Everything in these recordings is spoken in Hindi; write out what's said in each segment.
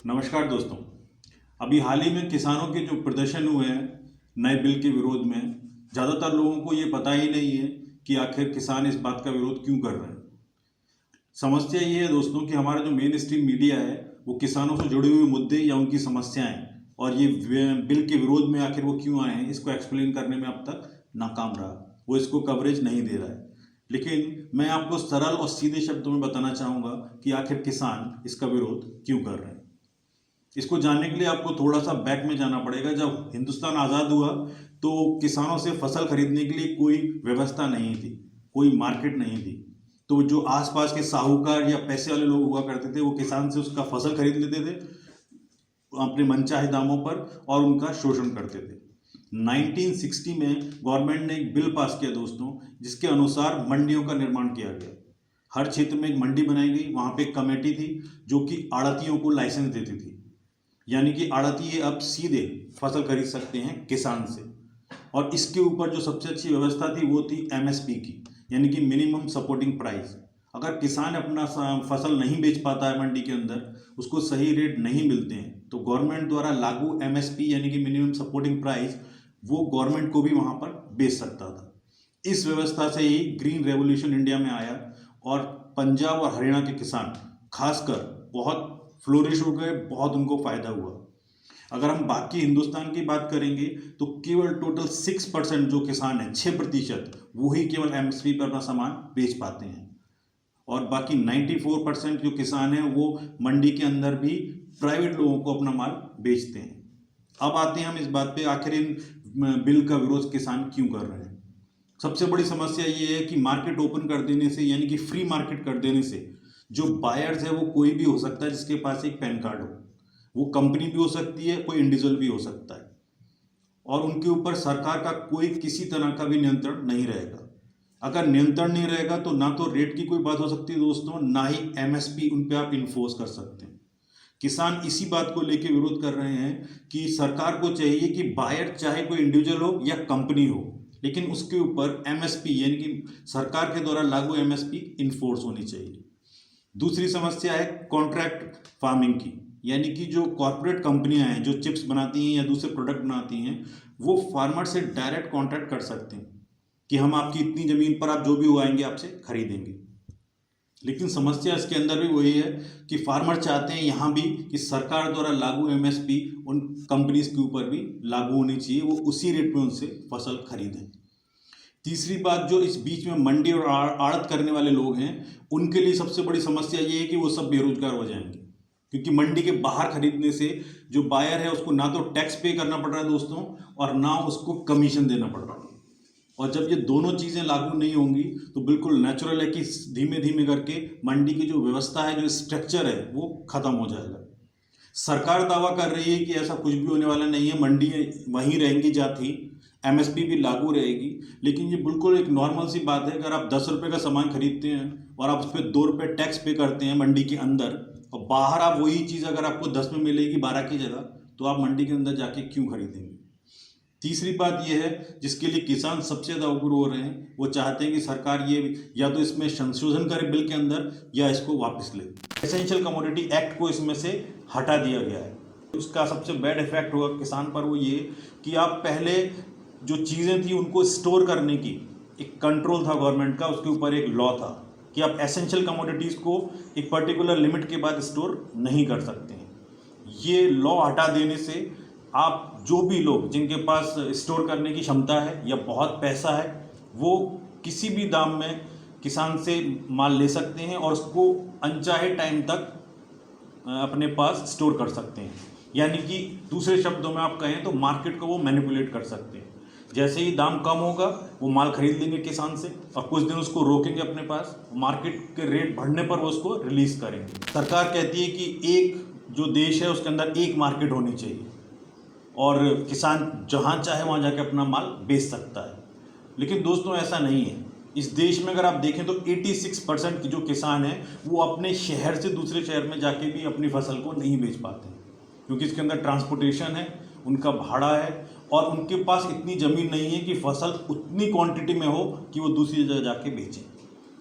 नमस्कार दोस्तों। अभी हाल ही में किसानों के जो प्रदर्शन हुए हैं नए बिल के विरोध में, ज़्यादातर लोगों को ये पता ही नहीं है कि आखिर किसान इस बात का विरोध क्यों कर रहे हैं। समस्या ये है दोस्तों कि हमारा जो मेन स्ट्रीम मीडिया है वो किसानों से जुड़े हुए मुद्दे या उनकी समस्याएं और ये बिल के विरोध में आखिर वो क्यों आए हैं इसको एक्सप्लेन करने में अब तक नाकाम रहा। वो इसको कवरेज नहीं दे रहा है। लेकिन मैं आपको सरल और सीधे शब्दों में बताना चाहूँगा कि आखिर किसान इसका विरोध क्यों कर रहे हैं। इसको जानने के लिए आपको थोड़ा सा बैक में जाना पड़ेगा। जब हिंदुस्तान आज़ाद हुआ तो किसानों से फसल खरीदने के लिए कोई व्यवस्था नहीं थी, कोई मार्केट नहीं थी। तो जो आसपास के साहूकार या पैसे वाले लोग हुआ करते थे वो किसान से उसका फसल खरीद लेते थे अपने मनचाहे दामों पर और उनका शोषण करते थे। 1960 में गवर्नमेंट ने एक बिल पास किया दोस्तों, जिसके अनुसार मंडियों का निर्माण किया गया। हर क्षेत्र में एक मंडी बनाई गई। वहाँ पे एक कमेटी थी जो कि आड़तियों को लाइसेंस देती थी, यानी कि आड़ती अब सीधे फसल खरीद सकते हैं किसान से। और इसके ऊपर जो सबसे अच्छी व्यवस्था थी वो थी एमएसपी की, यानी कि मिनिमम सपोर्टिंग प्राइस। अगर किसान अपना फसल नहीं बेच पाता है मंडी के अंदर, उसको सही रेट नहीं मिलते हैं, तो गवर्नमेंट द्वारा लागू एमएसपी यानी कि मिनिमम सपोर्टिंग प्राइस वो गवर्नमेंट को भी वहाँ पर बेच सकता था। इस व्यवस्था से ही ग्रीन रेवोल्यूशन इंडिया में आया और पंजाब और हरियाणा के किसान खासकर बहुत फ्लोरिश हो गए, बहुत उनको फ़ायदा हुआ। अगर हम बाकी हिंदुस्तान की बात करेंगे तो केवल टोटल 6% जो किसान हैं, 6% वो ही केवल एमएसपी पर अपना सामान बेच पाते हैं और बाकी 94% जो किसान हैं वो मंडी के अंदर भी प्राइवेट लोगों को अपना माल बेचते हैं। अब आते हैं हम इस बात पे आखिर इन बिल का विरोध किसान क्यों कर रहे हैं। सबसे बड़ी समस्या ये है कि मार्केट ओपन कर देने से, यानी कि फ्री मार्केट कर देने से, जो बायर्स है वो कोई भी हो सकता है जिसके पास एक पैन कार्ड हो। वो कंपनी भी हो सकती है, कोई इंडिविजुअल भी हो सकता है, और उनके ऊपर सरकार का कोई किसी तरह का भी नियंत्रण नहीं रहेगा। अगर नियंत्रण नहीं रहेगा तो ना तो रेट की कोई बात हो सकती है दोस्तों, ना ही एमएसपी उन पे आप इन्फोर्स कर सकते हैं। किसान इसी बात को लेकर विरोध कर रहे हैं कि सरकार को चाहिए कि बायर चाहे कोई इंडिविजुअल हो या कंपनी हो, लेकिन उसके ऊपर एमएसपी यानी कि सरकार के द्वारा लागू एमएसपी इन्फोर्स होनी चाहिए। दूसरी समस्या है कॉन्ट्रैक्ट फार्मिंग की, यानी कि जो कॉर्पोरेट कंपनियां हैं जो चिप्स बनाती हैं या दूसरे प्रोडक्ट बनाती हैं, वो फार्मर से डायरेक्ट कॉन्ट्रैक्ट कर सकते हैं कि हम आपकी इतनी ज़मीन पर आप जो भी उगाएंगे आपसे खरीदेंगे। लेकिन समस्या इसके अंदर भी वही है कि फार्मर चाहते हैं यहाँ भी कि सरकार द्वारा लागू एमएसपी उन कंपनीज के ऊपर भी लागू होनी चाहिए, वो उसी रेट में उनसे फसल खरीदें। तीसरी बात, जो इस बीच में मंडी और आड़त करने वाले लोग हैं, उनके लिए सबसे बड़ी समस्या ये है कि वो सब बेरोजगार हो जाएंगे, क्योंकि मंडी के बाहर खरीदने से जो बायर है उसको ना तो टैक्स पे करना पड़ रहा है दोस्तों, और ना उसको कमीशन देना पड़ रहा है। और जब ये दोनों चीज़ें लागू नहीं होंगी तो बिल्कुल नेचुरल है कि धीमे धीमे करके मंडी की जो व्यवस्था है, जो स्ट्रक्चर है, वो ख़त्म हो जाएगा। सरकार दावा कर रही है कि ऐसा कुछ भी होने वाला नहीं है, मंडी वहीं रहेंगी जाती, एमएसपी भी लागू रहेगी। लेकिन ये बिल्कुल एक नॉर्मल सी बात है। अगर आप 10 रुपये का सामान खरीदते हैं और आप उस पर 2 रुपये टैक्स पे करते हैं मंडी के अंदर, और बाहर आप वही चीज़ अगर आपको 10 में मिलेगी 12 की जगह, तो आप मंडी के अंदर जाके क्यों खरीदेंगे। तीसरी बात यह है जिसके लिए किसान सबसे ज़्यादा उग्र हो रहे हैं, वो चाहते हैं कि सरकार ये या तो इसमें संशोधन करे बिल के अंदर या इसको वापस ले। एसेंशियल कमोडिटी एक्ट को इसमें से हटा दिया गया है। उसका सबसे बैड इफेक्ट होगा किसान पर वो ये कि आप पहले जो चीज़ें थी उनको स्टोर करने की एक कंट्रोल था गवर्नमेंट का, उसके ऊपर एक लॉ था कि आप एसेंशियल कमोडिटीज़ को एक पर्टिकुलर लिमिट के बाद स्टोर नहीं कर सकते हैं। ये लॉ हटा देने से आप जो भी लोग जिनके पास स्टोर करने की क्षमता है या बहुत पैसा है, वो किसी भी दाम में किसान से माल ले सकते हैं और उसको अनचाहे टाइम तक अपने पास स्टोर कर सकते हैं। यानी कि दूसरे शब्दों में आप कहें तो मार्केट को वो मैनिपुलेट कर सकते हैं। जैसे ही दाम कम होगा वो माल खरीद लेंगे किसान से और कुछ दिन उसको रोकेंगे अपने पास, मार्केट के रेट बढ़ने पर वो उसको रिलीज़ करेंगे। सरकार कहती है कि एक जो देश है उसके अंदर एक मार्केट होनी चाहिए और किसान जहाँ चाहे वहाँ जाके अपना माल बेच सकता है। लेकिन दोस्तों ऐसा नहीं है। इस देश में अगर आप देखें तो 86% की जो किसान हैं वो अपने शहर से दूसरे शहर में जाके भी अपनी फसल को नहीं बेच पाते, क्योंकि इसके अंदर ट्रांसपोर्टेशन है, उनका भाड़ा है और उनके पास इतनी ज़मीन नहीं है कि फसल उतनी क्वांटिटी में हो कि वो दूसरी जगह जाके बेचें।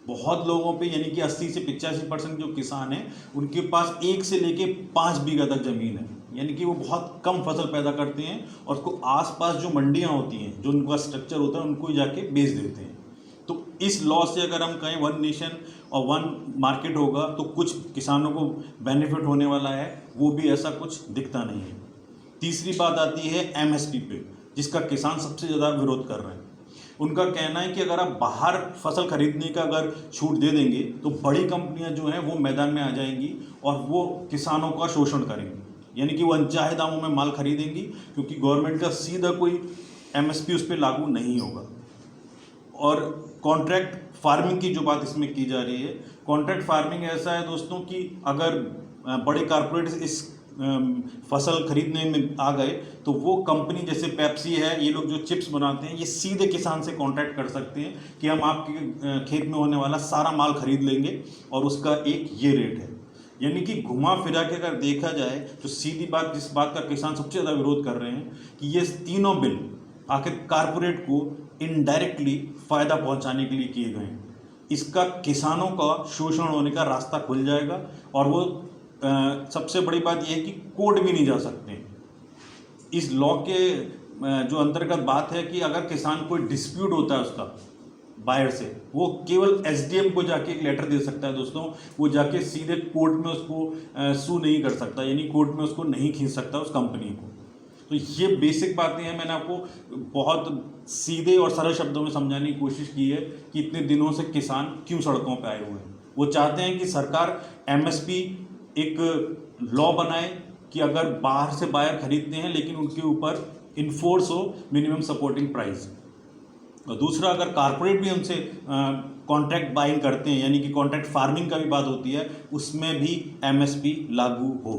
बहुत लोगों पे यानी कि 80 से 85% जो किसान हैं उनके पास 1 से लेके 5 बीघा तक ज़मीन है, यानी कि वो बहुत कम फसल पैदा करते हैं और उसको आसपास जो मंडियां होती हैं, जो उनका स्ट्रक्चर होता है, उनको जाके बेच देते हैं। तो इस लॉ से अगर हम कहें वन नेशन और वन मार्केट होगा तो कुछ किसानों को बेनिफिट होने वाला है, वो भी ऐसा कुछ दिखता नहीं है। तीसरी बात आती है एमएसपी पे, जिसका किसान सबसे ज़्यादा विरोध कर रहे हैं। उनका कहना है कि अगर आप बाहर फसल खरीदने का अगर छूट दे देंगे तो बड़ी कंपनियां जो हैं वो मैदान में आ जाएंगी और वो किसानों का शोषण करेंगी, यानी कि वो अनचाहे दामों में माल खरीदेंगी, क्योंकि गवर्नमेंट का सीधा कोई एमएसपी उस पर लागू नहीं होगा। और कॉन्ट्रैक्ट फार्मिंग की जो बात इसमें की जा रही है, कॉन्ट्रैक्ट फार्मिंग ऐसा है दोस्तों कि अगर बड़े कारपोरेट इस फसल खरीदने में आ गए तो वो कंपनी जैसे पेप्सी है, ये लोग जो चिप्स बनाते हैं, ये सीधे किसान से कॉन्ट्रैक्ट कर सकते हैं कि हम आपके खेत में होने वाला सारा माल खरीद लेंगे और उसका एक ये रेट है। यानी कि घुमा फिरा के अगर देखा जाए तो सीधी बात, जिस बात का किसान सबसे ज़्यादा विरोध कर रहे हैं कि ये तीनों बिल आखिर कारपोरेट को इनडायरेक्टली फ़ायदा पहुंचाने के लिए किए गए हैं। इसका किसानों का शोषण होने का रास्ता खुल जाएगा और वो सबसे बड़ी बात यह है कि कोर्ट भी नहीं जा सकते। इस लॉ के जो अंतर्गत बात है कि अगर किसान कोई डिस्प्यूट होता है उसका बायर से, वो केवल एसडीएम को जाके एक लेटर दे सकता है दोस्तों, वो जाके सीधे कोर्ट में उसको सू नहीं कर सकता, यानी कोर्ट में उसको नहीं खींच सकता उस कंपनी को। तो ये बेसिक बातें हैं, मैंने आपको बहुत सीधे और सरल शब्दों में समझाने की कोशिश की है कि इतने दिनों से किसान क्यों सड़कों पर आए हुए हैं। वो चाहते हैं कि सरकार एमएसपी एक लॉ बनाए कि अगर बाहर से बायर खरीदते हैं लेकिन उनके ऊपर इन्फोर्स हो मिनिमम सपोर्टिंग प्राइस। और दूसरा, अगर कारपोरेट भी हमसे कॉन्ट्रैक्ट बाइंग करते हैं, यानी कि कॉन्ट्रैक्ट फार्मिंग का भी बात होती है, उसमें भी एमएसपी लागू हो।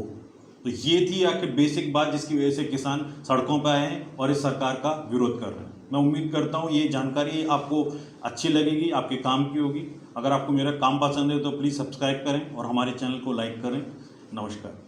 तो ये थी आखिर बेसिक बात जिसकी वजह से किसान सड़कों पर आए हैं और इस सरकार का विरोध कर रहे हैं। मैं उम्मीद करता हूँ ये जानकारी आपको अच्छी लगेगी, आपके काम की होगी। अगर आपको मेरा काम पसंद है तो प्लीज़ सब्सक्राइब करें और हमारे चैनल को लाइक करें। नमस्कार।